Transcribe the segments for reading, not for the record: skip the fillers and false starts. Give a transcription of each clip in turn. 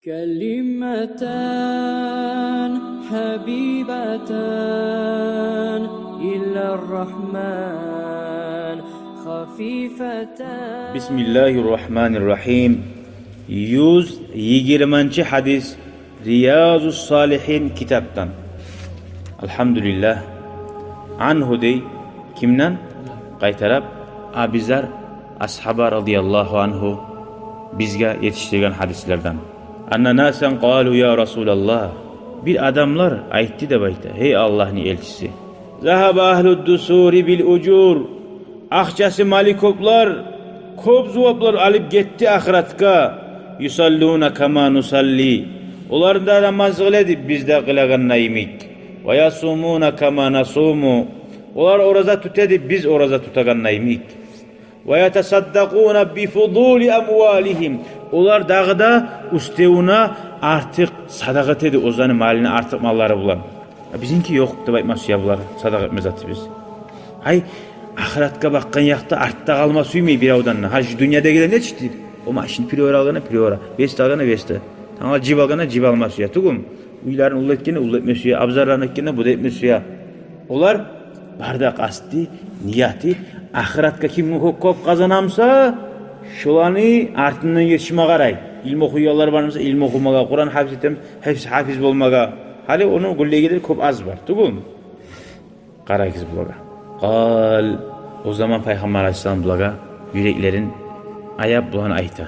كلمتان حبيبتان إلى الرحمن خفيفتان. بسم الله الرحمن الرحيم. 120 hadis Riyazus Salihin kitaptan. Elhamdülillah. Anhu dey kimden? Qaytarab Abizar ashaba radiyallahu anhu bizga yetiştirgan hadislerden. Anna nasan qalu ya Resulallah. Bir adamlar aytdi deb aytdi. Hey Allah'ın elçisi. Zahaba ahlud dusuri bil ucur. Akçası malikoplar, kop zuvaplar alıp gitti ahiretka. Yusalluna kama nusalli. Onlar da namaz kıledi, biz de kılagannayimik. Ve yasumuna kama nasumu. Onlar oraza tutedi, biz oraza tutagannayimik. Ve yetesaddakuna bifuduli amwalihim. Onlar dağda ustevuna artık sadakat edi, ozanın malini artık malları bulan. Bizinki yok da bakması ya bunlar, sadakat etmez biz. Hay, ahiretka bakkan yakta artta kalma suymay bir avdanına. Ha şu dünyada gelen ne çitir? O maşin priora algana priora, vest algana vesti. Tanga cib algana cib alması ya. Tugum. Uyların ulu etkene ulu etmesi ya. Abzarların etkene bu da etmesi ya. Olar bardak asti, niyati, ahiretka kim kop kazanamsa şolani artından yetişime qaray. İlm okuyuyorlar varmasa ilm okumaga, Kur'an hafiz etem, hepsi hafiz bolmaga. Hali onun gülle gelir kop az var. Tugum. Qaray kiz bulaga. Qal o zaman Peygamber Aleyhisselam bulaga yüreklerin ayab bulan ayta.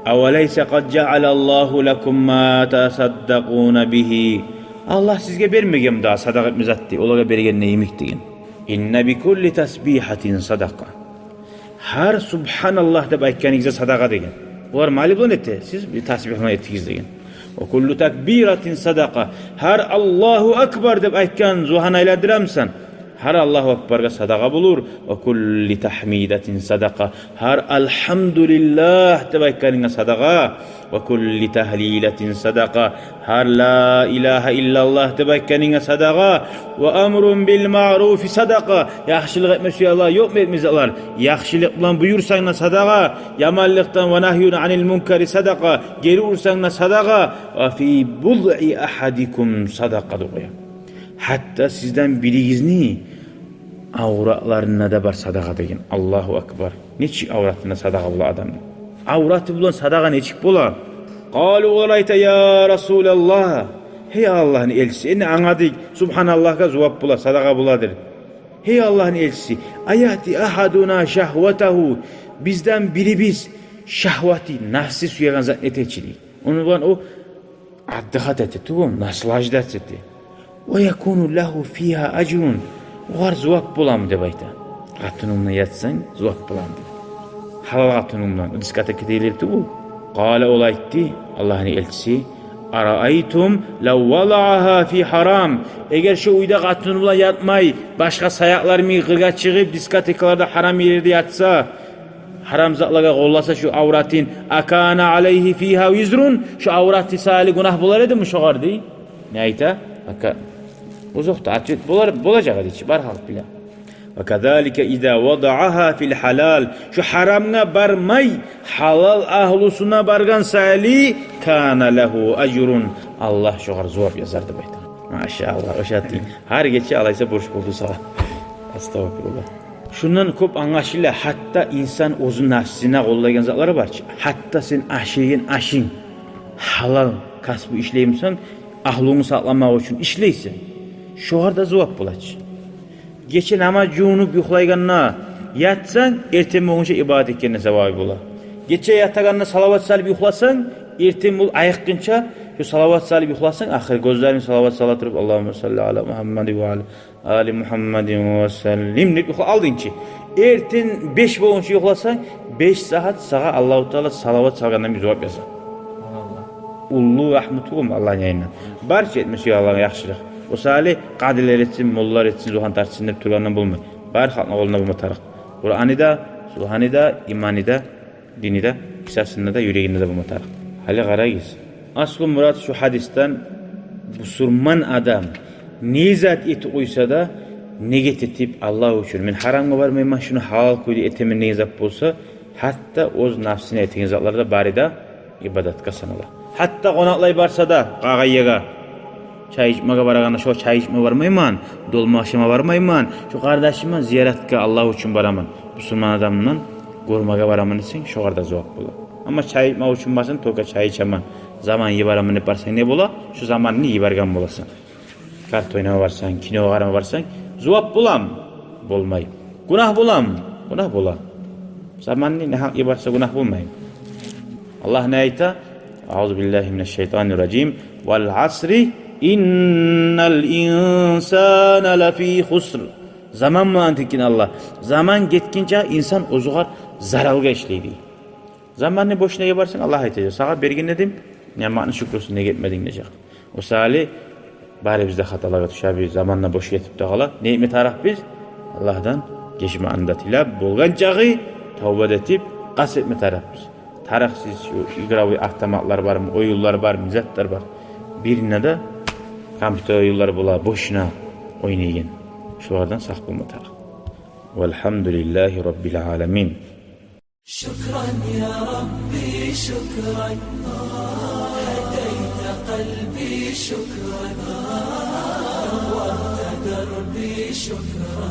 Avaleyse qad ja'alallahu lekum ma tasaddaquna bihi. Allah sizge bermegem daha sadaka etmezatti. Olaga bergen neyimik degen. İnne bi kulli tasbihatin sadaka. Har subhanallah deb aytganingizda sadaqa degen. Ular mali bulan etti. Siz bir tasbihini ettigiz degen. Ve kullu takbiratin sadaka. Har Allahu akbar deb aytgan zuhan aylandiramsan. Har Allahu akbarga sadaqa bulur. Ve kulli tahmidatin sadaqa. Har alhamdulillah deb aytganingga sadaqa. Ve kulli tahlilatin sadaqa. Har la ilaha illallah deb aytganingga sadaqa. Ve amrun bil ma'rufi sadaqa. Yaxshilik etmesi Allah yok mu etmezler? Yaxshilik bilan buyursangna sadaqa. Yamanlıktan ve nahyun anil munkari sadaqa. Geri ursangna sadaqa. Ve fi bud'i ahadikum sadaqa diyor. Hatta sizden birigizni avratlarına da bar sadaqa degen. Allahu akbar. Neçik avratına sadaqa bula adam? Avratı bulan sadaqa neçik bula? Qalu olayta ya Resulallah. Hey Allah'ın elçisi. Eni anladık. Subhanallah'a cevap bula, sadaqa buladır. Hey Allah'ın elçisi. Ayati ahaduna şahvatahu. Bizden biri biz şahvati, nafsi suyagan zat eteçiliği. Onu bulan o addıhat etti. Tubum, naslajdat etti. Ve yekunu lahu fiha acrun. Var zuvak bulam de bayta. Katınımla yatsan zuvak bulam de. Halal katınımla. Diskataki değilirdi bu. Kale olaydı Allah'ın elçisi. Araaytum lav vala'aha fi haram. Eğer şu uyda katınımla yatmay, başka sayaklarımı kırga çıkıp diskatekalarda haram yerde yatsa, haram zatlara kollasa şu avratin akana aleyhi fiha vizrun. Şu avratı sahili günah bular edi mi şoğar dey? Ne ayta? Uzakta atlet bulacak hadi barhal bile. Ve kazalike iza wada'aha fil halal. Şu haramna barmay halal ahlusuna bargan sali kana lehu ecrun. Allah şoğar zuvap yazardı bayta. Maşallah o şartı. Her geçe alaysa borç buldu sana. Estağfurullah. Şundan kop anlaşıyla hatta insan özün nefsine kollayan zatları var. Hatta sen aşın halal kasbı işleyimsen ahlını sağlamak için işleyse şoğarda zuvap bulaç. Geçen ama cunup yuxlayganna yatsan ertem olunca ibadet etkenine sevabı bula. Geçe yataganna salavat salib yuxlasan ertem ol ayıqqınca şu salavat salib yuxlasan ahir gözlerini salavat salat turup Allahumme salli ala Muhammed ve ala ali Muhammedin ve sellim ne aldınçı. Erten 5 bolunca yuxlasan 5 saat sağa Allahu Teala salavat salgandan bir cevap yazar. Ullu rahmetullahum Allah'ın yayından. Barça etmesi Allah'ın yaxşılıq. O sali qadiler etsin, mollar etsin, zuhan tartışsın hep turlarından bulmay. Bar xalqna qoluna bulma tarıq. Qur'anida, zuhanida, imanida, dinida, kisasında da, yüreğinde de bulma tarıq. Hali qarayız. Aslı murat şu hadisten busurman adam nizat eti uysa da neget etip Allah üçün. Men haramga barmayman şunu halal koydu etemin nizat bolsa hatta oz nafsine ettiğin zatlarda barida ibadatga sanala. Hatta qonaklay barsa da qağayyaga çay içmege baraganda şu çay içme barmayman, dolma aşama barmayman, şu kardeşime ziyaretke Allah için baraman. Müslüman adamından görmege baraman için şu kadar cevap bula. Ama çay içme için basın toka çay içeman. Zaman iyi baraman yaparsan ne bula? Şu zamanını iyi bargan bulasın. Kart oynama varsan, kino karama varsan, cevap bulam, bulmayı. Günah bulam, günah bula. Zamanını ne hak iyi barsa günah bulmayın. Allah ne ayta? Euzubillahimineşşeytanirracim. Vel asri innel insana lefî husr. Zaman mı antikin Allah? Zaman getkince insan ozuğar zaralga işleydi. Zamanını boşuna yaparsın Allah aytacak. Sağa bergin dedim. Nimetini şükrüsün ne getmedin diyecek. O sali bari bizde hatalara düşer zamanla boş yetip de kala. Neyimi taraf biz? Allah'tan geçme andatıyla bulgan çağı tavbat etip kas etme taraf biz. Taraksız şu igravi ahtamaklar var mı? Oyunlar var mı? Zetler var. Birine de kompüter oyunları bula boşuna oynayın. Şulardan sak bulma taraf. Velhamdülillahi Rabbil alemin. شكرا يا ربي شكرا هديت قلبي شكرا نورت دربي شكرا